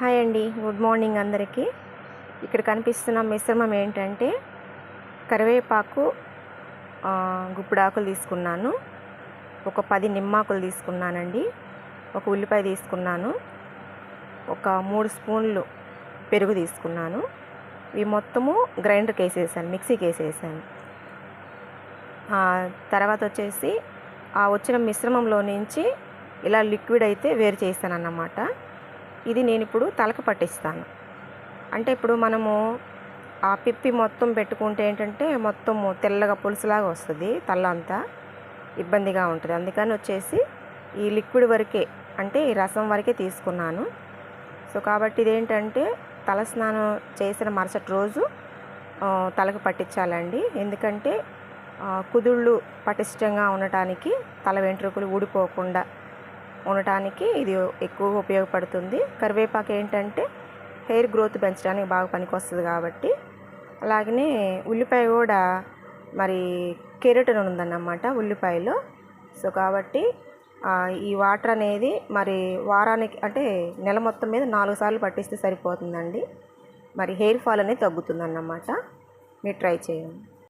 Hi అండి, good morning అందరికీ. ఇక్కడ కనిపిస్తున్న మిశ్రమం ఏంటంటే కరివేపాకు, గుప్పిడాకులు తీసుకున్నాను, ఒక 10 నిమ్మాకులు తీసుకున్నానండి, ఒక ఉల్లిపాయ తీసుకున్నాను, ఒక 3 స్పూన్లు పెరుగు తీసుకున్నాను. ఇవి మొత్తము గ్రైండర్కి వేసేసాను, మిక్సీకి వేసేసాను. తర్వాత వచ్చేసి వచ్చిన మిశ్రమంలో నుంచి ఇలా లిక్విడ్ అయితే వేరు చేశాను అన్నమాట. ఇది నేను ఇప్పుడు తలకు పట్టిస్తాను. అంటే ఇప్పుడు మనము ఆ పిప్పి మొత్తం పెట్టుకుంటే ఏంటంటే మొత్తము తెల్లగా పులుసులాగా వస్తుంది, తల అంతా ఇబ్బందిగా ఉంటుంది. అందుకని వచ్చేసి ఈ లిక్విడ్ వరకే, అంటే ఈ రసం వరకే తీసుకున్నాను. సో కాబట్టి ఇదేంటంటే తల స్నానం చేసిన మరుసటి రోజు తలకు పట్టించాలండి. ఎందుకంటే కుదుళ్ళు పటిష్టంగా ఉండటానికి, తల వెంట్రుకలు ఊడిపోకుండా ఉండటానికి ఇది ఎక్కువగా ఉపయోగపడుతుంది. కరివేపాకు ఏంటంటే హెయిర్ గ్రోత్ పెంచడానికి బాగా పనికొస్తుంది కాబట్టి. అలాగనే ఉల్లిపాయ కూడా మరి కెరటిన్ ఉందన్నమాట ఉల్లిపాయలో. సో కాబట్టి ఈ వాటర్ అనేది మరి వారానికి, అంటే నెల మొత్తం మీద 4 సార్లు పట్టిస్తే సరిపోతుందండి. మరి హెయిర్ ఫాల్ అనేది తగ్గుతుందన్నమాట. మీరు ట్రై చేయండి.